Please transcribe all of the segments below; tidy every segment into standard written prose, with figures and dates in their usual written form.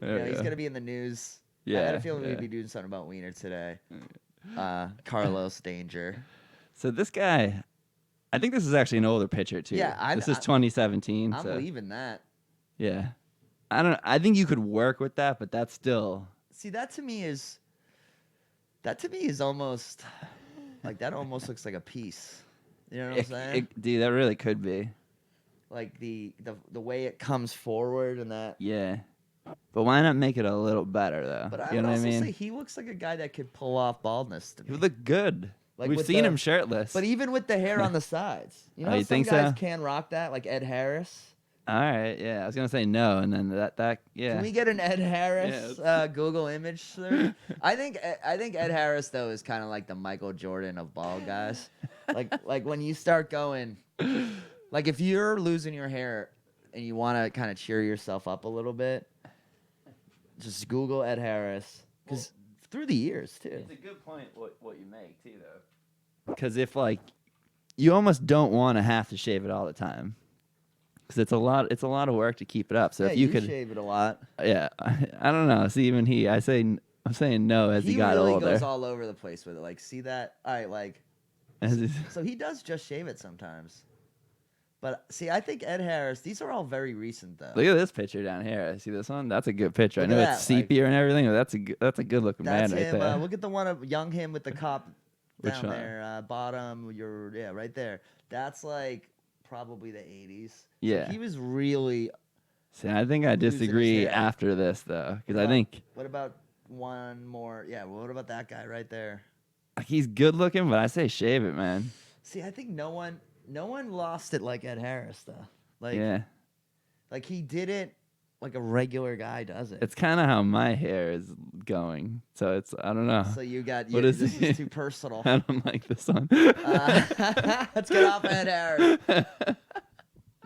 He's going to be in the news. Yeah. I had a feeling we'd be doing something about Wiener today. Carlos Danger. So this guy, I think this is actually an older picture too. Yeah, this is 2017. I'm leaving that. Yeah. I think you could work with that, but that's still. See, that to me is almost like that almost looks like a piece. You know what I'm saying? Dude, that really could be. Like the way it comes forward and that. Yeah. But why not make it a little better though? But I you would know also what I mean? say he looks like a guy that could pull off baldness to me. He would look good. Like We've seen him shirtless. But even with the hair on the sides. You know, you some think guys so? can rock that, like Ed Harris. All right, yeah. I was gonna say no, and then that yeah. Can we get an Ed Harris Google image search? I think Ed Harris though is kind of like the Michael Jordan of bald guys. like when you start going, like if you're losing your hair and you want to kind of cheer yourself up a little bit, just Google Ed Harris because through the years too. It's a good point what you make too though. Because if like you almost don't want to have to shave it all the time. Because it's a lot of work to keep it up. So if you could shave it a lot. Yeah, I don't know. See, even I'm saying no as he got really older. He goes all over the place with it. Like, see that? All right, like. So he does just shave it sometimes. But see, I think Ed Harris. These are all very recent though. Look at this picture down here. See this one? That's a good picture. Look I know at it's that, sepia and everything, but that's a good looking man right him. there. Look at the one of young him with the cop Which down one? there, bottom. Right there. That's like probably the 80s. Yeah. So he was really. See, I think I disagree after this though, because I think. What about one more? Yeah. Well, what about that guy right there? He's good looking, but I say shave it, man. See, I think no one lost it like Ed Harris though. Like, yeah. Like he did it like a regular guy does it. It's kind of how my hair is going, so it's I don't know. So you got what this is too personal. I don't like this one. Let's get off Ed Harris.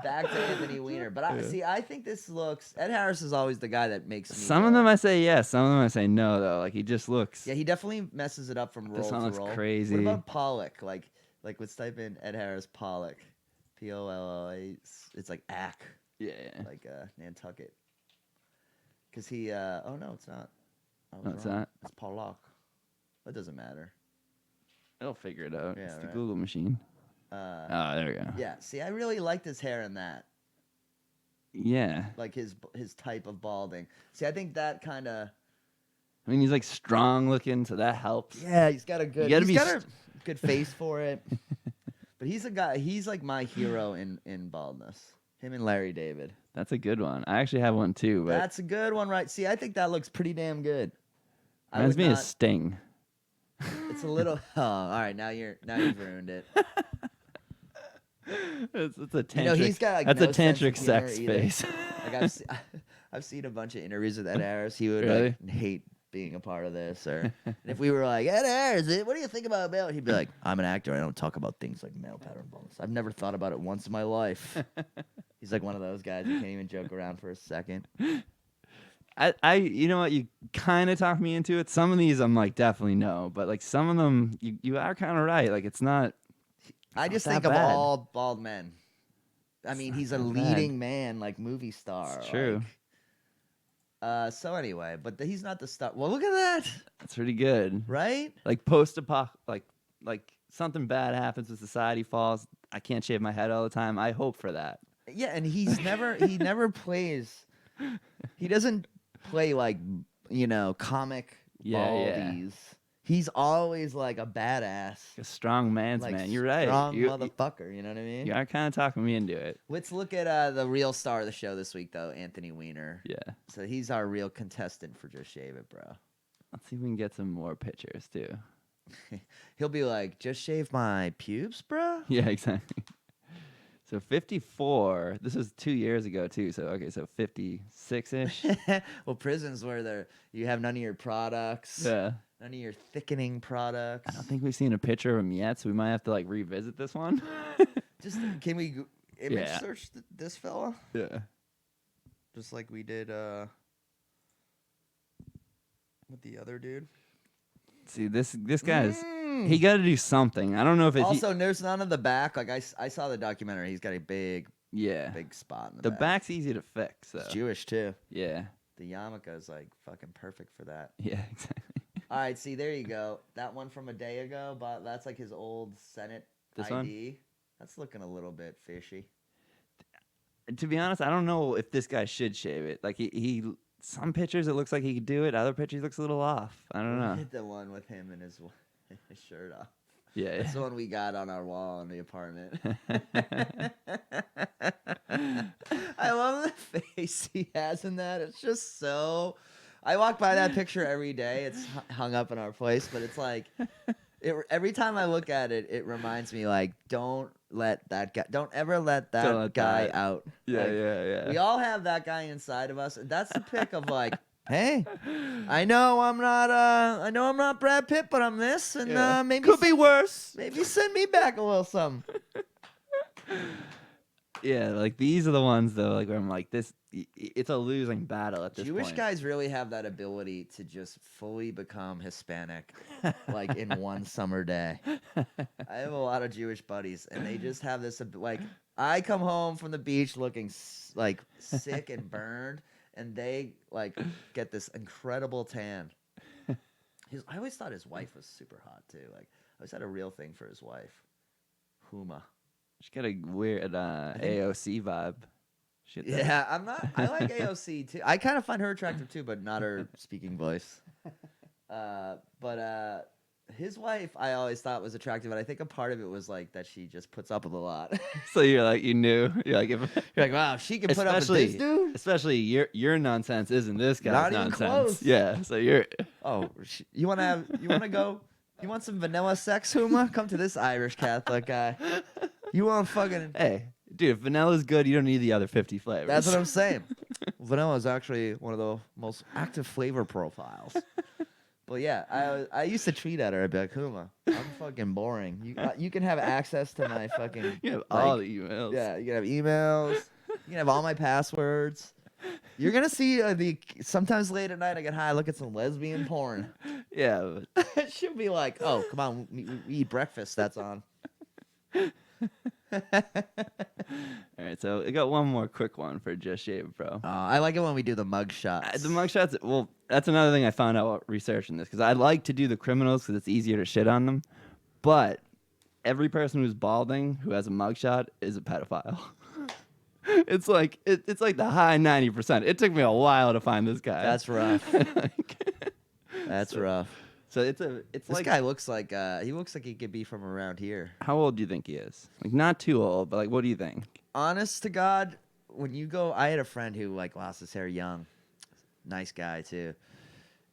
Back to Anthony Weiner. But I think this looks. Ed Harris is always the guy that makes me. Some of them I say yes, some of them I say no though. Like he just looks. Yeah, he definitely messes it up from roll to roll. This one looks crazy. What about Pollock? Like let's type in Ed Harris Pollock. P-O-L-L-A. It's like Ack. Yeah. Like Nantucket. Because he. Oh no, it's not. No, it's not. It's Pollock. That doesn't matter. It'll figure it out. Yeah, it's the right. Google machine. There we go. Yeah. See, I really liked his hair in that. Yeah. Like his type of balding. See, I think that kind of. I mean, he's like strong looking, so that helps. Yeah, he's got a good. He's got a good face for it. But he's a guy. He's like my hero in baldness. Him and Larry David. That's a good one. I actually have one too. But that's a good one, right? See, I think that looks pretty damn good. Reminds me of Sting. It's a little. Oh, all right. Now you've ruined it. It's a tantric. You know, he's got, like, that's no a tantric sense of sex humor face. Like I've seen a bunch of interviews with Ed Harris. He would Really? like, hate being a part of this, or and if we were like, Ed Harris, what do you think about male? He'd be like, I'm an actor. I don't talk about things like male pattern baldness. I've never thought about it once in my life. He's like one of those guys who can't even joke around for a second. You know what? You kind of talked me into it. Some of these I'm like definitely no, but like some of them you are kind of right. Like it's not. I just think of all bald men. I mean, he's a leading man, like movie star. It's true. Like, so anyway, but he's not the star. Well, look at that. That's pretty good, right? Like post-apoc, like something bad happens with society falls. I can't shave my head all the time. I hope for that. Yeah, and he never plays. He doesn't play like comic baldies. He's always like a badass. A strong man's like man. You're right. Strong motherfucker. You know what I mean? You are kind of talking me into it. Let's look at the real star of the show this week, though, Anthony Weiner. Yeah. So he's our real contestant for Just Shave It, bro. Let's see if we can get some more pictures, too. He'll be like, just shave my pubes, bro? Yeah, exactly. So 54. This was 2 years ago, too. So, okay, so 56-ish. Well, prisons where you have none of your products. Yeah. None of your thickening products. I don't think we've seen a picture of him yet, so we might have to, like, revisit this one. Can we image search this fella? Yeah. Just like we did with the other dude. See, this guy's... He got to do something. I don't know if it's... Also, there's none of the back. Like, I saw the documentary. He's got a big big spot in the back. The back's easy to fix, though. He's Jewish, too. Yeah. The yarmulke is like fucking perfect for that. Yeah, exactly. All right, see, there you go. That one from a day ago, but that's like his old Senate This ID. one? That's looking a little bit fishy. To be honest, I don't know if this guy should shave it. Like he some pictures it looks like he could do it. Other pictures he looks a little off. I don't know. Hit the one with him and his shirt off. Yeah, That's the one we got on our wall in the apartment. I love the face he has in that. It's just so. I walk by that picture every day. It's hung up in our place, but it's like every time I look at it, it reminds me like, don't ever let that guy out. Yeah, like, yeah. We all have that guy inside of us, and that's the pick of like, hey, I know I'm not Brad Pitt, but I'm this, and maybe could be worse. Maybe send me back a little something. Yeah, like these are the ones though, like where I'm like, this, it's a losing battle at this Jewish point. guys really have that ability to just fully become Hispanic, like in one summer day. I have a lot of Jewish buddies, and they just have this, like, I come home from the beach looking like sick and burned, and they like get this incredible tan. I always thought his wife was super hot too. Like, I always had a real thing for his wife, Huma. She's got a weird AOC vibe. Yeah, I like AOC too. I kind of find her attractive too, but not her speaking voice. But his wife, I always thought was attractive, and I think a part of it was like that she just puts up with a lot. So you're like, you knew, you're like, wow, she can put up with this dude. Especially your nonsense isn't this guy's not even nonsense. Close. Yeah, so you're. Oh, you want to go? You want some vanilla sex, Huma? Come to this Irish Catholic guy. You want fucking... Hey, dude, if vanilla's good, you don't need the other 50 flavors. That's what I'm saying. Vanilla is actually one of the most active flavor profiles. But yeah, I used to tweet at her. I'd be like, Huma, I'm fucking boring. You can have access to my fucking... You have all the emails. Yeah, you can have emails. You can have all my passwords. You're going to see sometimes late at night I get high, I look at some lesbian porn. Yeah. It should be like, oh, come on, we eat breakfast. That's on. All right, so I got one more quick one for Just Shave, bro. I like it when we do the mug shots. The mug shots, well, that's another thing I found out while researching this, because I like to do the criminals because it's easier to shit on them. But every person who's balding who has a mug shot is a pedophile. It's like the high 90%. It took me a while to find this guy. That's rough. That's rough. So this guy looks like he could be from around here. How old do you think he is? Like not too old, but like what do you think? Honest to God, when you go, I had a friend who like lost his hair young. Nice guy too.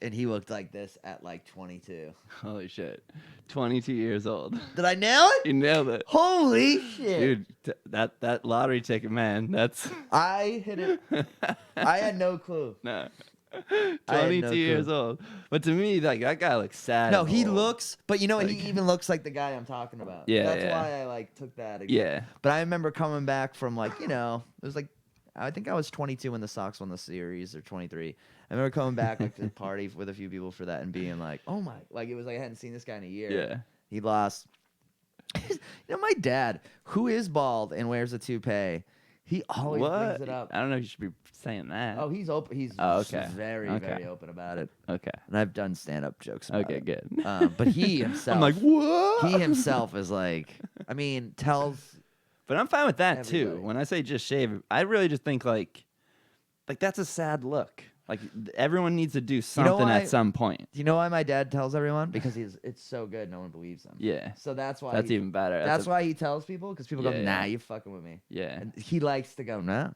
And he looked like this at like 22. Holy shit. 22 years old. Did I nail it? You nailed it. Holy shit. Dude, that lottery ticket, man, that's... I hit it. I had no clue. No. 22 years old. But to me, like that guy looks sad. No, he old. looks, but you know, like, he even looks like the guy I'm talking about. Yeah, That's why I like took that again. Yeah. But I remember coming back from like, it was like, I think I was 22 when the Sox won the series, or 23. I remember coming back like to the party with a few people for that and being like, oh my, like it was like I hadn't seen this guy in a year. Yeah. He lost. My dad, who is bald and wears a toupee, he always brings it up. I don't know if you should be saying that. Oh, he's open. He's okay. very open about it. Okay. And I've done stand-up jokes about it. Good. But he himself, I'm like, what? He himself is like, I mean, tells. But I'm fine with that everybody. too. When I say just shave, I really just think like that's a sad look. Like everyone needs to do something at some point. Do you know why my dad tells everyone? Because it's so good, no one believes him. Yeah. So that's why. That's even better. That's why he tells people, because people go, nah, you're fucking with me. Yeah. And he likes to go, no.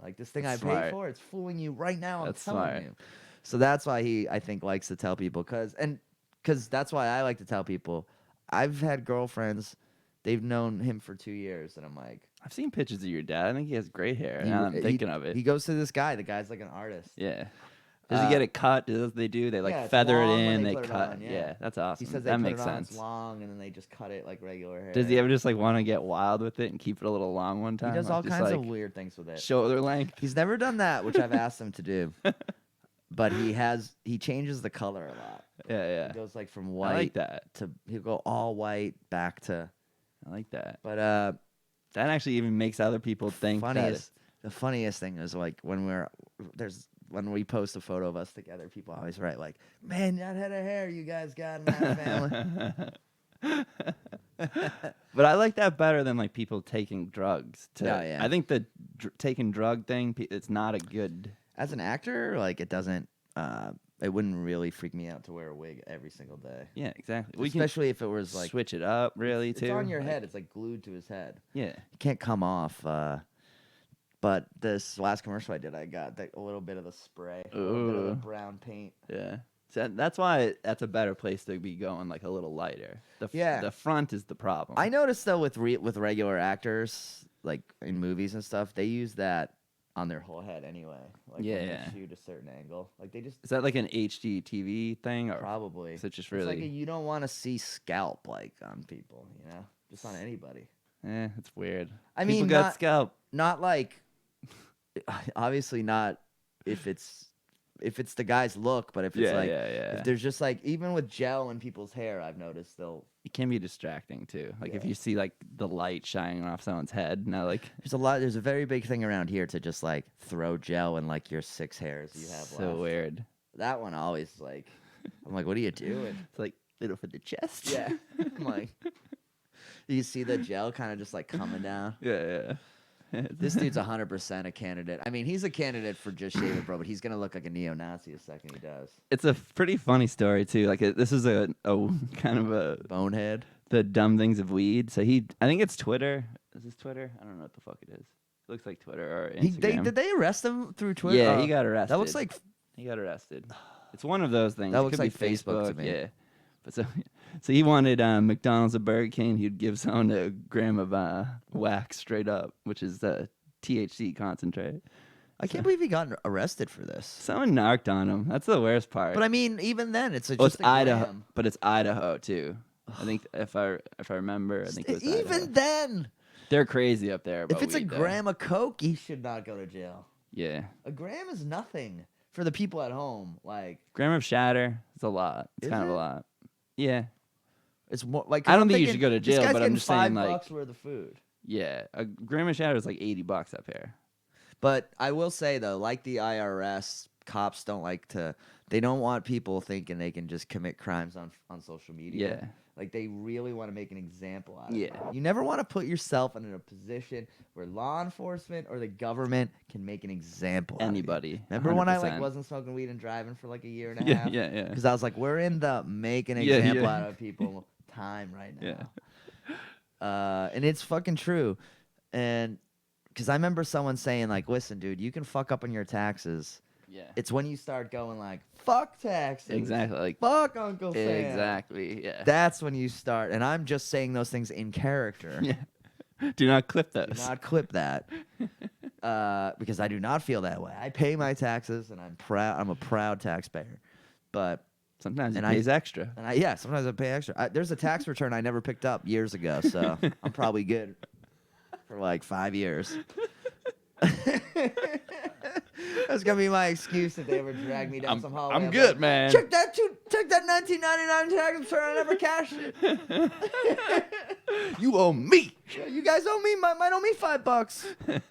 Like this thing That's I paid smart. for, it's fooling you right now. That's I'm telling smart. you. So that's why he, I think, likes to tell people, because that's why I like to tell people. I've had girlfriends, they've known him for 2 years, and I'm like, I've seen pictures of your dad. I think he has great hair. Now I'm thinking of it. He goes to this guy. The guy's like an artist. Yeah. Does he get it cut? They do? They like feather it in, they cut. Yeah, that's awesome. He says that they makes put it on, sense. it's long, and then they just cut it like regular hair. Does he ever just like want to get wild with it and keep it a little long one time? He does like, all just, kinds like, of weird things with it. Shoulder length. He's never done that, which I've asked him to do. But he changes the color a lot. Yeah. He goes like from white I like that. he'll go all white back to. I like that. But that actually even makes other people think the funniest thing is like when there's when we post a photo of us together, people always write like, "Man, that head of hair you guys got in that family." But I like that better than like people taking drugs. Yeah. I think the taking drug thing, it's not a good. As an actor, like it doesn't. It wouldn't really freak me out to wear a wig every single day. Yeah, exactly. Especially if it was like switch it up, really, too. It's on your head. It's like glued to his head. Yeah, it can't come off. But this last commercial I did, I got a little bit of the spray, a little bit of the brown paint. Yeah. So that's why that's a better place to be going, like a little lighter. The front is the problem. I noticed though with regular actors, like in movies and stuff, they use that on their whole head anyway. Like when they shoot a certain angle. Like they just Is that like an HD TV thing or probably? Is it just really? It's like you don't want to see scalp like on people, you know, just on anybody. It's weird. I mean, people got scalp. Not like obviously not if it's the guy's look, but if it's if there's just like even with gel in people's hair, I've noticed it can be distracting too. Like if you see like the light shining off someone's head, now like there's a very big thing around here to just like throw gel in like your 6 hairs you have so left. Weird. That one always like I'm like, what are you doing? It's like little for the chest. Yeah. I'm like you see the gel kind of just like coming down. Yeah. This dude's 100% a candidate. I mean, he's a candidate for Just Shave It Bro, but he's gonna look like a neo-Nazi the second he does. It's a pretty funny story too. Like this is a kind of a bonehead. The dumb things of weed. So I think it's Twitter. Is this Twitter? I don't know what the fuck it is. It looks like Twitter or Instagram. Did they arrest him through Twitter? Yeah, he got arrested. That looks like he got arrested. It's one of those things. That it looks could like be Facebook to me. Yeah, but so he wanted McDonald's or Burger King. He'd give someone a gram of wax straight up, which is THC concentrate. I can't believe he got arrested for this. Someone narked on him. That's the worst part. But I mean, even then, it's just it's a Idaho. gram. But it's Idaho too. I think if I remember, I think it was even Idaho. then. They're crazy up there. If it's a gram of coke, he should not go to jail. Yeah. A gram is nothing for the people at home. Like gram of shatter is a lot. It's kind of a lot. Yeah. It's more like I don't think you should go to jail, but I'm just saying like $5 worth of food. Yeah, a gram of shatter is like $80 up here. But I will say though, like the IRS, cops they don't want people thinking they can just commit crimes on social media. Yeah. Like they really want to make an example out of Yeah. it. You never want to put yourself in a position where law enforcement or the government can make an example out Anybody. of you. Remember when I 100%. wasn't smoking weed and driving for like a year and a half? Yeah. Because I was like, we're in the make an example out of people time right now. Yeah. And it's fucking true. And because I remember someone saying like, listen, dude, you can fuck up on your taxes. Yeah. It's when you start going like, fuck taxes. Exactly. Like fuck Uncle Sam. Exactly. Yeah. That's when you start. And I'm just saying those things in character. Yeah. Do not clip those. Do not clip that. Because I do not feel that way. I pay my taxes and I'm proud. I'm a proud taxpayer. But sometimes it pays extra. And sometimes I pay extra. There's a tax return I never picked up years ago, so I'm probably good for like 5 years. That's gonna be my excuse if they ever drag me down some hallway. I'm good, man. Check that 1999 tax return. I never cashed it. You owe me. You guys owe me. Might owe me $5.